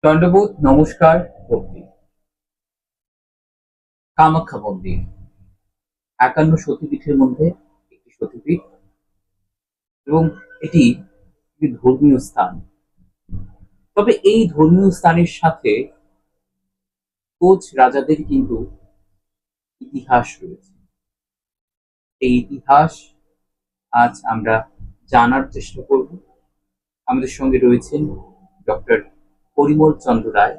দণ্ডবোধ, নমস্কার, ভক্তি। কামাখ্যা মন্দির ৫১ সতীপীঠের মধ্যে একটি সতীপীঠ এবং এটি একটি ধর্মীয় স্থান। তবে এই ধর্মীয় স্থানের সাথে কোচ রাজাদের কিন্তু ইতিহাস রয়েছে। এই ইতিহাস আজ আমরা জানার চেষ্টা করব। আমাদের সঙ্গে রয়েছেন ডক্টর পরিমল চন্দ্র রায়।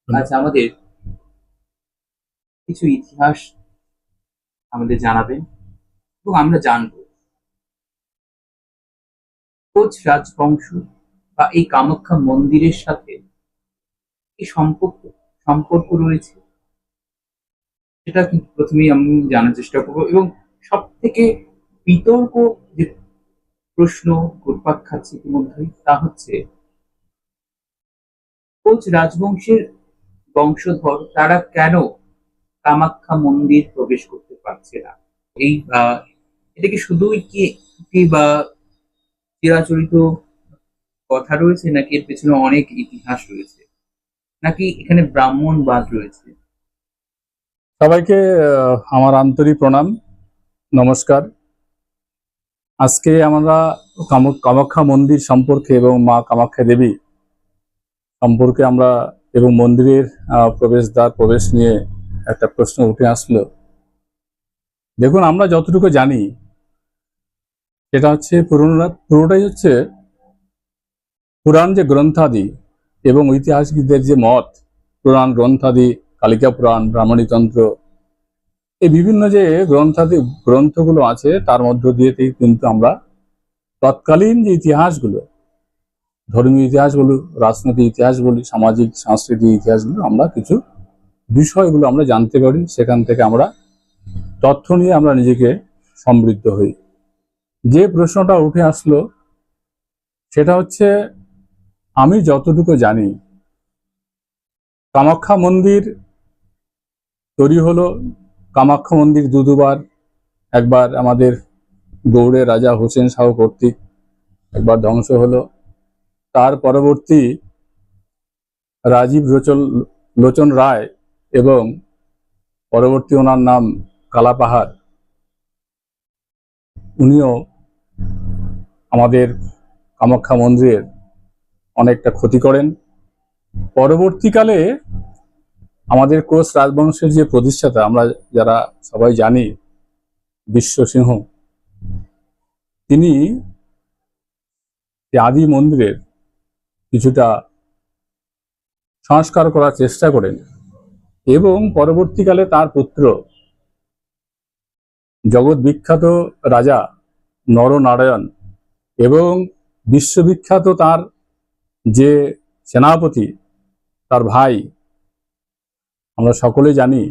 আজ আমাদের কিছু ইতিহাস আমাদের জানাবেন এবং আমরা জানব কোচ রাজবংশ বা এই কামাখ্যা মন্দিরের সাথে কি সম্পর্ক রয়েছে, সেটা কিন্তু প্রথমেই আমি জানার চেষ্টা করবো। এবং সব থেকে বিতর্ক যে প্রশ্ন ঘুরপাক খাচ্ছে ইতিমধ্যেই, তা হচ্ছে কোচ রাজবংশের বংশধর তারা কেন কামাখ্যা মন্দির প্রবেশ করতে পারছে না। এই এটা কি শুধুই কি বা চিরাচরিত কথা রয়েছে, নাকি এর পেছনে অনেক ইতিহাস রয়েছে, নাকি এখানে ব্রাহ্মণবাদ রয়েছে? সবাইকে আমার আন্তরিক প্রণাম, নমস্কার। আজকে আমরা কামাখ্যা মন্দির সম্পর্কে এবং মা কামাখ্যা দেবী সম্পর্কে আমরা এবং মন্দিরের প্রবেশ নিয়ে একটা প্রশ্ন উঠে আসলো। দেখুন, আমরা যতটুকু জানি সেটা হচ্ছে পুরোটাই হচ্ছে পুরাণ যে গ্রন্থাদি এবং ঐতিহাসিকদের যে মত, পুরাণ গ্রন্থাদি, কালিকা পুরাণ, ব্রাহ্মণীতন্ত্র, এই বিভিন্ন যে গ্রন্থগুলো আছে তার মধ্য দিয়ে কিন্তু আমরা তৎকালীন যে ইতিহাসগুলো, ধর্মীয় ইতিহাস বলি, রাজনৈতিক ইতিহাস বলি, সামাজিক সাংস্কৃতিক ইতিহাসগুলো, আমরা কিছু বিষয়গুলো আমরা জানতে পারি। সেখান থেকে আমরা তথ্য নিয়ে আমরা নিজেকে সমৃদ্ধ হই। যে প্রশ্নটা উঠে আসলো সেটা হচ্ছে, আমি যতটুকু জানি কামাখ্যা মন্দির তৈরি হলো, কামাখ্যা মন্দির দুবার, একবার আমাদের গৌড়ের রাজা হোসেন শাহ কর্তৃক একবার ধ্বংস হলো, তার পরবর্তী রাজীব লোচন রায় এবং পরবর্তী ওনার নাম কালাপাহাড়, উনিও আমাদের কামাখ্যা মন্দিরের অনেকটা ক্ষতি করেন। পরবর্তীকালে আমাদের কোচ রাজবংশের যে প্রতিষ্ঠাতা, আমরা যারা সবাই জানি, বিশ্বসিংহ, তিনি আদি মন্দিরের কিছুটা সংস্কার করার চেষ্টা করেন এবং পরবর্তীকালে তার পুত্র জগৎ বিখ্যাত রাজা নরনারায়ণ এবং বিশ্ববিখ্যাত তার যে সেনাপতি, তার ভাই, আমরা সকলে জানি,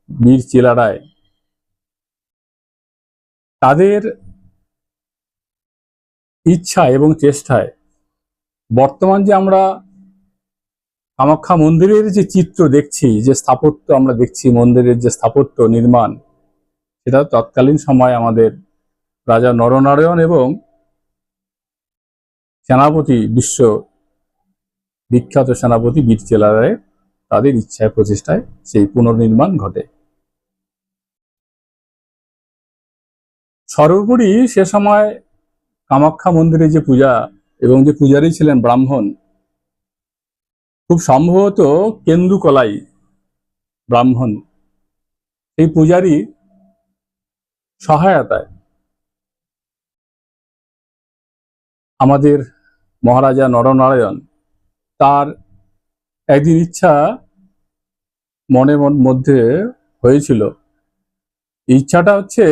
বীর চিলারায়, তাদের ইচ্ছা এবং চেষ্টায় বর্তমান যে আমরা কামাখ্যা মন্দিরের যে চিত্র দেখছি, যে স্থাপত্য আমরা দেখছি, মন্দিরের যে স্থাপত্য নির্মাণ, সেটা তৎকালীন সময় আমাদের রাজা নরনারায়ণ এবং সেনাপতি, বিশ্ব বিখ্যাত সেনাপতি বীর চিলারায়, তাদের ইচ্ছায় প্রচেষ্টায় সেই পুনর্নির্মাণ ঘটে। সর্বোপরি সে সময় কামাখ্যা মন্দিরে যে পূজা এবং যে পূজারী ছিলেন ব্রাহ্মণ, খুব সম্ভবত কেন্দুকলাই ব্রাহ্মণ, এই পূজারী সহায়তায় আমাদের মহারাজা নরনারায়ণ, তার একদিন ইচ্ছা মনের মধ্যে হয়েছিল। ইচ্ছাটা হচ্ছে,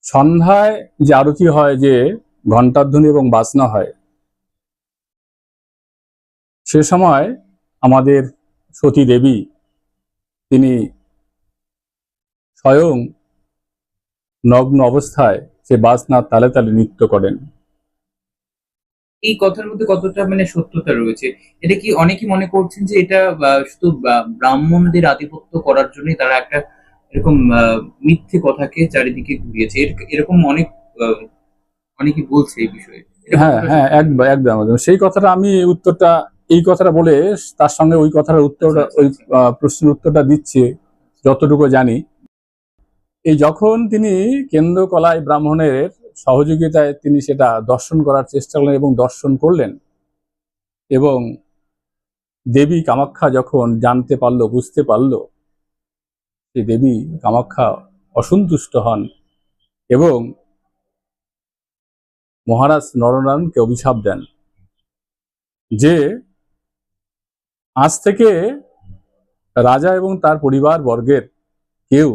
সন্ধ্যায় যে আরতি হয়, যে ঘণ্টাধ্বনি এবং বাজনা হয়, সে সময় আমাদের সতী দেবী তিনি স্বয়ং নগ্ন অবস্থায় সে বাজনার তালে তালে নৃত্য করেন। এই কথার মধ্যে কতটা সত্যতা রয়েছে? এটা কি অনেকে মনে করছেন যে এটা শুধু ব্রাহ্মণদের আধিপত্য করার জন্যই তারা একটা এরকম মিথ্যে কথাকে চারিদিকে ঘুরিয়েছে, এরকম অনেকে বলছে এই বিষয়ে। হ্যাঁ, একদম সেই কথাটা আমি উত্তরটা এই কথাটা বলে তার সঙ্গে ওই কথার উত্তরটা, ওই প্রশ্নের উত্তরটা দিচ্ছে যতটুকু জানি। এই যখন তিনি কেন্দ্রকলায় ব্রাহ্মণের সহযোগিতায় তিনি সেটা দর্শন করার চেষ্টা করলেন এবং দর্শন করলেন, এবং দেবী কামাখ্যা যখন জানতে পারলো, বুঝতে পারলো, সেই দেবী কামাখ্যা অসন্তুষ্ট হন এবং মহারাজ নরনারায়ণকে অভিশাপ দেন যে আজ থেকে রাজা এবং তার পরিবার বর্গের কেউ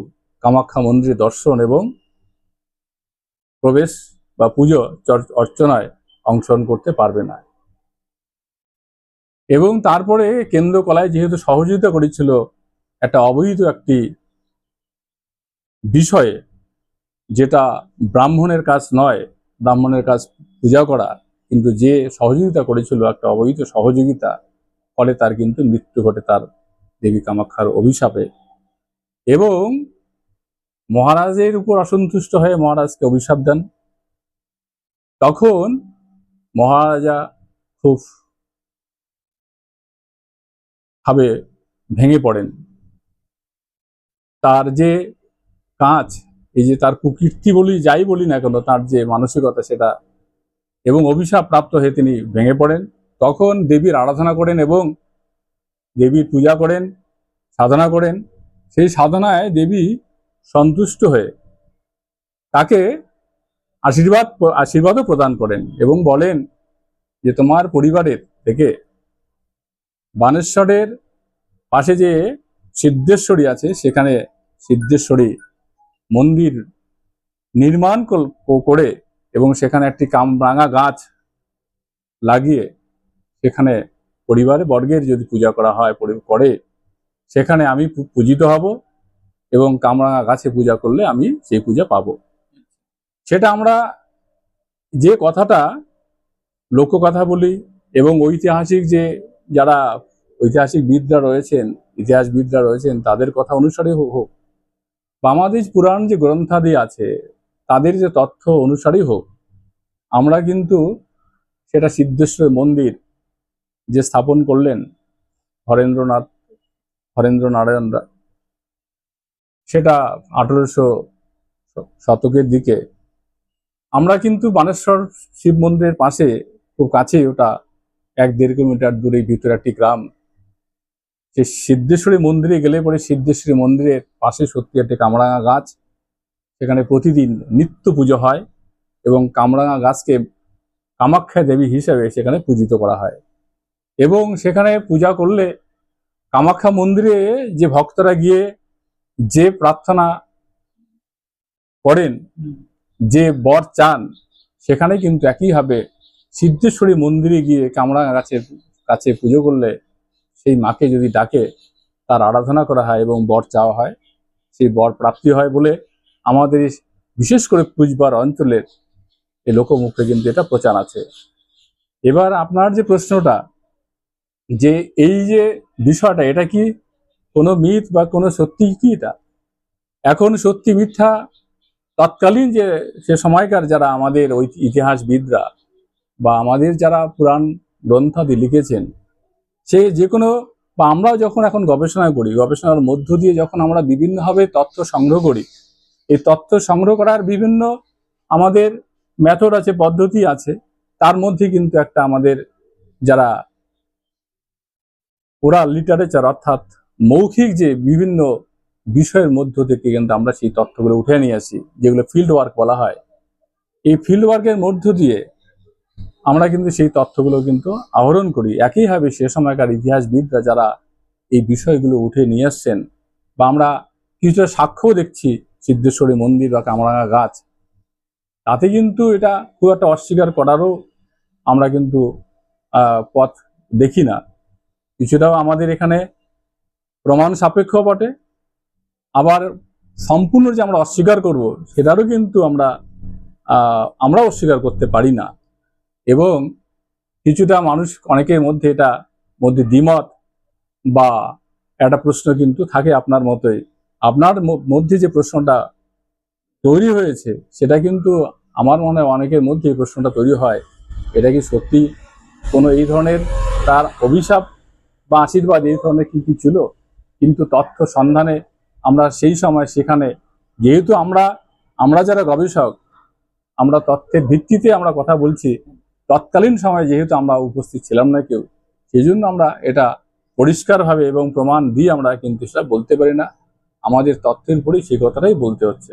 কামাখ্যা মন্দিরে দর্শন এবং প্রবেশ বা পুজো অর্চনায় অংশগ্রহণ করতে পারবে না। এবং তারপরে কেন্দ্রকলায় যেহেতু সহযোগিতা করেছিল একটা অবৈধ একটি বিষয়ে, যেটা ব্রাহ্মণের কাজ নয়, ব্রাহ্মণের কাজ পূজা করা, কিন্তু যে সহযোগিতা করেছিল একটা অবৈধ সহযোগিতা, ফলে তার কিন্তু মৃত্যু ঘটে তার দেবী কামাখ্যার অভিশাপে। এবং মহারাজের উপর অসন্তুষ্ট হয়ে মহারাজকে অভিশাপ দেন। তখন মহারাজা খুব ভাবে ভেঙে পড়েন। তার যে কাজ, এই যে তার কুকীর্তি বলি, যাই বলি না কেন, তার যে মানসিকতা সেটা, এবং অভিশাপ প্রাপ্ত হয়ে তিনি ভেঙে পড়েন। তখন দেবীর আরাধনা করেন এবং দেবীর পূজা করেন, সাধনা করেন। সেই সাধনায় দেবী সন্তুষ্ট হয়ে তাকে আশীর্বাদও প্রদান করেন এবং বলেন যে তোমার পরিবারের থেকে বানেশ্বরের পাশে যে সিদ্ধেশ্বরী আছে, সেখানে সিদ্ধেশ্বরী মন্দির নির্মাণ করে এবং সেখানে একটি কামরাঙা গাছ লাগিয়ে সেখানে পরিবারে বর্গের যদি পূজা করা হয় করে, সেখানে আমি পূজিত হব এবং কামরাঙা গাছে পূজা করলে আমি সেই পূজা পাবো। সেটা আমরা যে কথাটা লোককথা বলি এবং ঐতিহাসিক যে যারা ঐতিহাসিকবিদরা রয়েছেন, ইতিহাসবিদরা রয়েছেন, তাদের কথা অনুসারে হোক বা আমাদের পুরাণ যে গ্রন্থাদি আছে তাদের যে তথ্য অনুসারেই হোক, আমরা কিন্তু সেটা সিদ্ধেশ্বর মন্দির যে স্থাপন করলেন হরেন্দ্র নারায়ণরা, সেটা 1800 শতকের দিকে। আমরা কিন্তু বানেশ্বর শিব মন্দিরের পাশে খুব কাছে, ওটা 1-1.5 কিলোমিটার দূরে ভিতরে একটি গ্রাম। সেই সিদ্ধেশ্বরী মন্দিরে গেলে পরে সিদ্ধেশ্বরী মন্দিরের পাশে সত্যি একটি কামরাঙা গাছ, সেখানে প্রতিদিন নিত্য পুজো হয় এবং কামরাঙা গাছকে কামাখ্যা দেবী হিসেবে সেখানে পূজিত করা হয়। এবং সেখানে পূজা করলে কামাখ্যা মন্দিরে যে ভক্তরা গিয়ে যে প্রার্থনা করেন, যে বর চান, সেখানে কিন্তু একইভাবে সিদ্ধেশ্বরী মন্দিরে গিয়ে কামরাঙা গাছের কাছে পুজো করলে সেই মাকে যদি ডাকে, তার আরাধনা করা হয় এবং বর চাওয়া হয়, সেই বর প্রাপ্তি হয় বলে আমাদের বিশেষ করে কুচবিহার অঞ্চলের এই লোকমুখে কিন্তু এটা প্রচার আছে। এবার আপনার যে প্রশ্নটা, যে এই যে বিষয়টা, এটা কি কোনো মিথ বা কোনো সত্যি কি? এটা এখন সত্যি মিথ্যা তৎকালীন যে সে সময়কার যারা আমাদের ওই ইতিহাসবিদরা বা আমাদের যারা পুরাণ গ্রন্থাদি লিখেছেন, সে যে কোনো, বা আমরাও যখন এখন গবেষণা করি, গবেষণার মধ্য দিয়ে যখন আমরা বিভিন্নভাবে তথ্য সংগ্রহ করি, এই তথ্য সংগ্রহ করার বিভিন্ন আমাদের মেথড আছে, পদ্ধতি আছে। তার মধ্যে কিন্তু একটা আমাদের যারা ওরাল লিটারেচার, অর্থাৎ মৌখিক যে বিভিন্ন বিষয়ের মধ্য থেকে কিন্তু আমরা সেই তথ্যগুলো উঠে নিয়ে আসি, যেগুলো ফিল্ড ওয়ার্ক বলা হয়। এই ফিল্ড ওয়ার্কের মধ্য দিয়ে আমরা কিন্তু সেই তথ্যগুলো কিন্তু আহরণ করি। একইভাবে সে সময়কার ইতিহাসবিদরা যারা এই বিষয়গুলো উঠে নিয়ে আসছেন, বা আমরা কিছুটা সাক্ষ্যও দেখছি সিদ্ধেশ্বরী মন্দির বা কামরাঙা গাছ, তাতে কিন্তু এটা খুব একটা অস্বীকার করারও আমরা কিন্তু পথ দেখি না। কিছুটাও আমাদের এখানে প্রমাণ সাপেক্ষ বটে, আবার সম্পূর্ণ যে আমরা অস্বীকার করব সেটারও কিন্তু আমরা অস্বীকার করতে পারি না। এবং কিছুটা মানুষ, অনেকের মধ্যে এটা মধ্যে দ্বিমত বা একটা প্রশ্ন কিন্তু থাকে আপনার মতোই। আপনার মধ্যে যে প্রশ্নটা তৈরি হয়েছে, সেটা কিন্তু আমার মনে হয় অনেকের মধ্যে এই প্রশ্নটা তৈরি হয়, এটা কি সত্যি কোনো এই ধরনের তার অভিশাপ বা আশীর্বাদ এই ধরনের কি ছিল। কিন্তু তথ্য সন্ধানে আমরা সেই সময় সেখানে, যেহেতু আমরা যারা গবেষক, আমরা তথ্যের ভিত্তিতে আমরা কথা বলছি, তৎকালীন সময়ে যেহেতু আমরা উপস্থিত ছিলাম না কেউ, সেই জন্য আমরা এটা পরিষ্কারভাবে এবং প্রমাণ দিয়ে আমরা কিন্তু সেটা বলতে পারি না। আমাদের তথ্যের উপরেই সেই কথাটাই বলতে হচ্ছে।